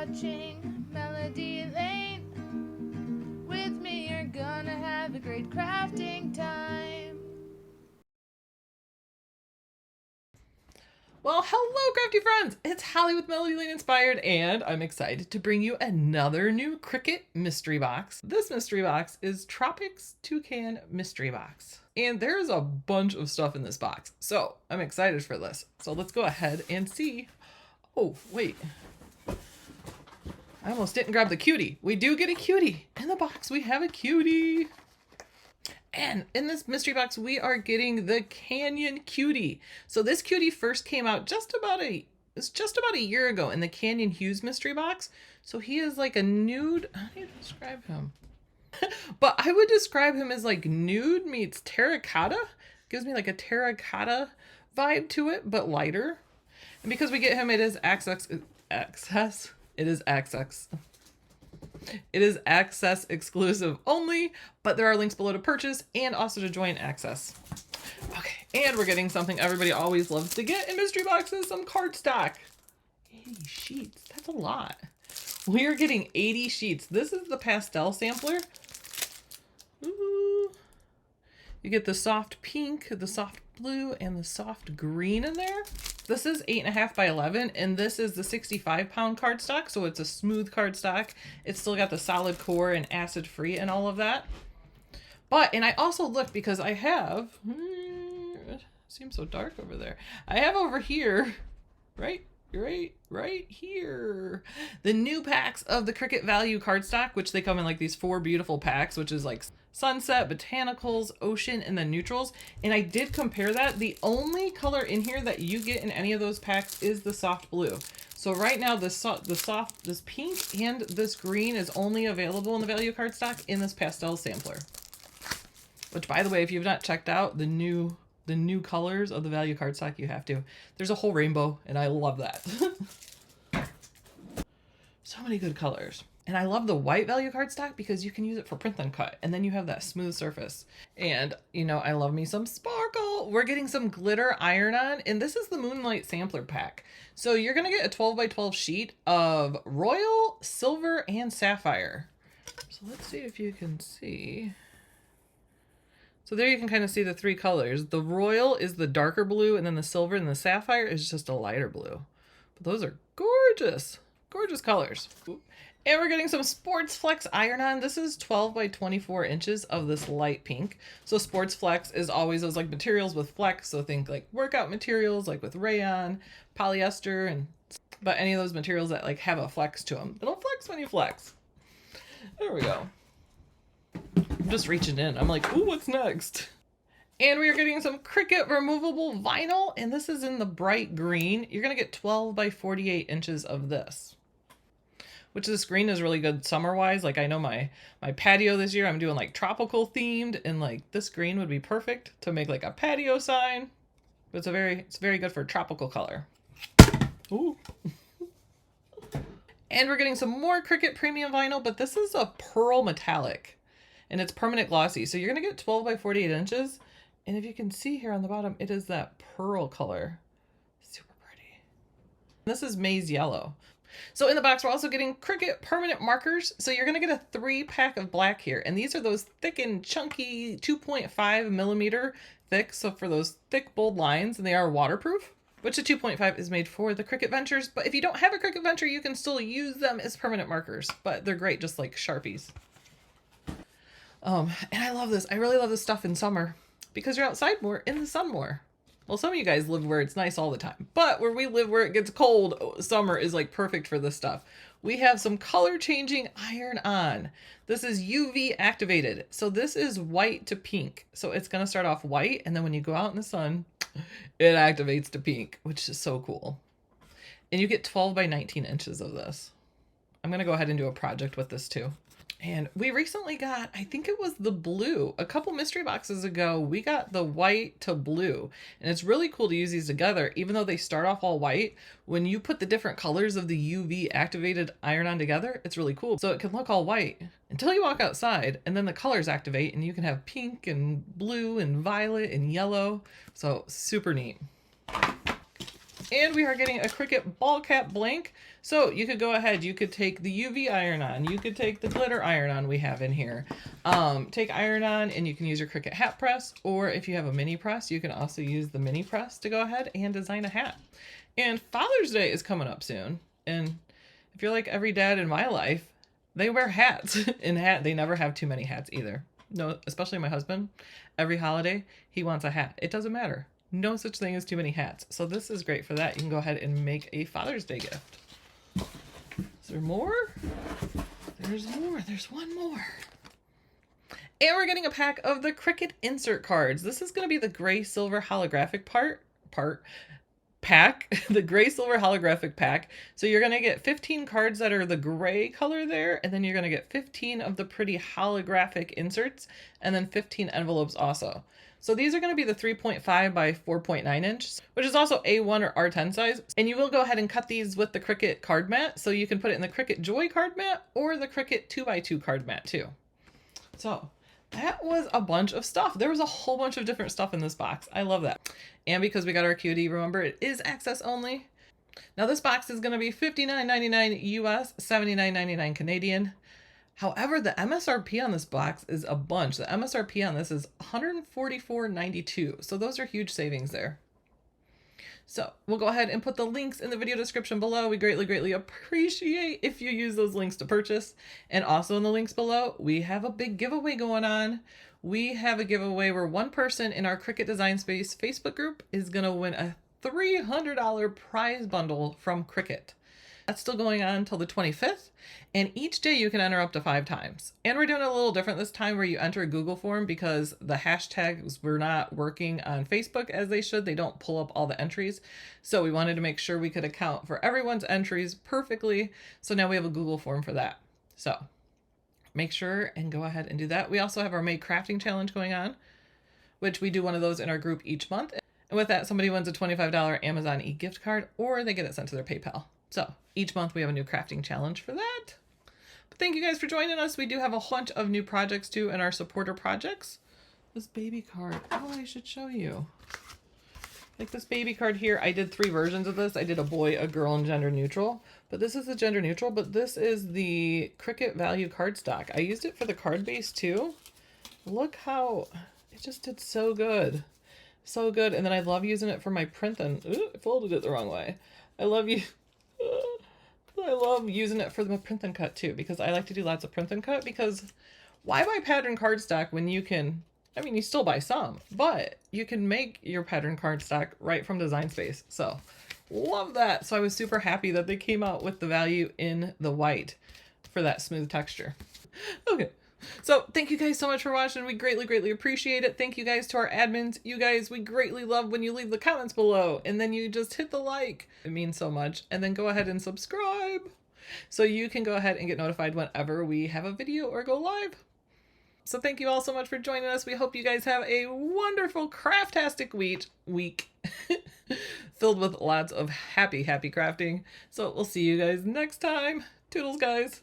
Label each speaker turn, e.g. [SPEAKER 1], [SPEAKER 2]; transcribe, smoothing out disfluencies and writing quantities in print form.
[SPEAKER 1] watching Melody Lane. With me you're gonna have a great crafting time.
[SPEAKER 2] Well, hello crafty friends! It's Holly with Melody Lane Inspired, and I'm excited to bring you another new Cricut mystery box. This mystery box is Tropics Toucan mystery box. And there's a bunch of stuff in this box, so I'm excited for this. So let's go ahead and see. Oh, wait. I almost didn't grab the cutie. We do get a cutie. In the box, we have a cutie. And in this mystery box, we are getting the Canyon Cutie. So this cutie first came out just about a year ago in the Canyon Hues mystery box. So he is like a nude. How do you describe him? But I would describe him as like nude meets terracotta. Gives me like a terracotta vibe to it, but lighter. And because we get him, it is access. It is access. It is access exclusive only, but there are links below to purchase and also to join access. Okay, and we're getting something everybody always loves to get in mystery boxes, some cardstock. 80 sheets, that's a lot. We are getting 80 sheets. This is the pastel sampler. Ooh. You get the soft pink, the soft blue, and the soft green in there. This is 8.5 by 11, and this is the 65-pound cardstock, so it's a smooth cardstock. It's still got the solid core and acid-free and all of that. And I also looked because I have, it seems so dark over there. I have over here, right here, the new packs of the Cricut Value cardstock, which they come in like these 4 beautiful packs, which is like Sunset, Botanicals, Ocean, and then Neutrals. And I did compare that. The only color in here that you get in any of those packs is the soft blue. So right now, this pink and this green is only available in the Value cardstock in this pastel sampler. Which, by the way, if you've not checked out the new colors of the Value cardstock, you have to. There's a whole rainbow, and I love that. So many good colors. And I love the white Value cardstock because you can use it for print and cut, and then you have that smooth surface. And, you know, I love me some sparkle. We're getting some glitter iron-on, and this is the Moonlight Sampler Pack. So you're going to get a 12 by 12 sheet of royal, silver, and sapphire. So let's see if you can see. So there you can kind of see the 3 colors. The royal is the darker blue, and then the silver and the sapphire is just a lighter blue. But those are gorgeous, gorgeous colors. And we're getting some Sports Flex iron-on. This is 12 by 24 inches of this light pink. So Sports Flex is always those like materials with flex. So think like workout materials, like with rayon, polyester, but any of those materials that like have a flex to them. It'll flex when you flex. There we go. I'm just reaching in. I'm like, ooh, what's next? And we are getting some Cricut removable vinyl, and this is in the bright green. You're gonna get 12 by 48 inches of this. Which this green is really good summer-wise. Like I know my patio this year, I'm doing like tropical themed, and like this green would be perfect to make like a patio sign. But it's very good for tropical color. Ooh. And we're getting some more Cricut premium vinyl, but this is a pearl metallic, and it's permanent glossy. So you're gonna get 12 by 48 inches. And if you can see here on the bottom, it is that pearl color. Super pretty. This is maize yellow. So in the box, we're also getting Cricut permanent markers. So you're going to get a 3-pack of black here. And these are those thick and chunky 2.5 millimeter thick. So for those thick, bold lines, and they are waterproof, which the 2.5 is made for the Cricut Ventures. But if you don't have a Cricut Venture, you can still use them as permanent markers, but they're great, just like Sharpies. And I love this. I really love this stuff in summer because you're outside more, in the sun more. Well, some of you guys live where it's nice all the time, but where we live, where it gets cold, summer is like perfect for this stuff. We have some color changing iron-on. This is UV activated. So this is white to pink. So it's going to start off white, and then when you go out in the sun, it activates to pink, which is so cool. And you get 12 by 19 inches of this. I'm going to go ahead and do a project with this too. And we recently got, I think it was the blue. A couple mystery boxes ago, we got the white to blue. And it's really cool to use these together, even though they start off all white. When you put the different colors of the UV activated iron-on together, it's really cool. So it can look all white until you walk outside, and then the colors activate, and you can have pink and blue and violet and yellow. So super neat. And we are getting a Cricut ball cap blank. So you could go ahead, you could take the UV iron-on, you could take the glitter iron-on we have in here. Take iron-on and you can use your Cricut hat press, or if you have a mini press, you can also use the mini press to go ahead and design a hat. And Father's Day is coming up soon. And if you're like every dad in my life, they wear hats. And they never have too many hats either. No, especially my husband. Every holiday, he wants a hat. It doesn't matter. No such thing as too many hats. So this is great for that. You can go ahead and make a Father's Day gift. Is there more? There's more. There's one more. And we're getting a pack of the Cricut insert cards. This is going to be the gray silver holographic pack, the gray silver holographic pack. So you're going to get 15 cards that are the gray color there, and then you're going to get 15 of the pretty holographic inserts, and then 15 envelopes also. So these are going to be the 3.5 by 4.9 inch, which is also A1 or R10 size. And you will go ahead and cut these with the Cricut card mat. So you can put it in the Cricut Joy card mat or the Cricut 2x2 card mat too. So that was a bunch of stuff. There was a whole bunch of different stuff in this box. I love that. And because we got our cutie, remember it is access only. Now this box is going to be $59.99 US, $79.99 Canadian. However, the MSRP on this box is a bunch. The MSRP on this is $144.92. So those are huge savings there. So we'll go ahead and put the links in the video description below. We greatly, greatly appreciate if you use those links to purchase. And also in the links below, we have a big giveaway going on. We have a giveaway where one person in our Cricut Design Space Facebook group is going to win a $300 prize bundle from Cricut. That's still going on until the 25th, and each day you can enter up to 5 times. And we're doing it a little different this time where you enter a Google form because the hashtags were not working on Facebook as they should. They don't pull up all the entries. So we wanted to make sure we could account for everyone's entries perfectly. So now we have a Google form for that. So make sure and go ahead and do that. We also have our May Crafting Challenge going on, which we do one of those in our group each month. And with that, somebody wins a $25 Amazon e-gift card or they get it sent to their PayPal. So each month we have a new crafting challenge for that. But thank you guys for joining us. We do have a bunch of new projects too in our supporter projects. This baby card, oh, I should show you. Like this baby card here, I did 3 versions of this. I did a boy, a girl, and gender neutral. But this is the gender neutral, but this is the Cricut Value cardstock. I used it for the card base too. Look how, it just did so good. So good. And then I love using it for my print and, ooh, I folded it the wrong way. I love using it for the print and cut too, because I like to do lots of print and cut, because why buy pattern cardstock when you can, I mean, you still buy some, but you can make your pattern cardstock right from Design Space. So love that. So I was super happy that they came out with the Value in the white for that smooth texture. Okay. So thank you guys so much for watching. We greatly, greatly appreciate it. Thank you guys to our admins. You guys, we greatly love when you leave the comments below and then you just hit the like. It means so much. And then go ahead and subscribe so you can go ahead and get notified whenever we have a video or go live. So thank you all so much for joining us. We hope you guys have a wonderful craftastic week filled with lots of happy crafting. So we'll see you guys next time. Toodles, guys.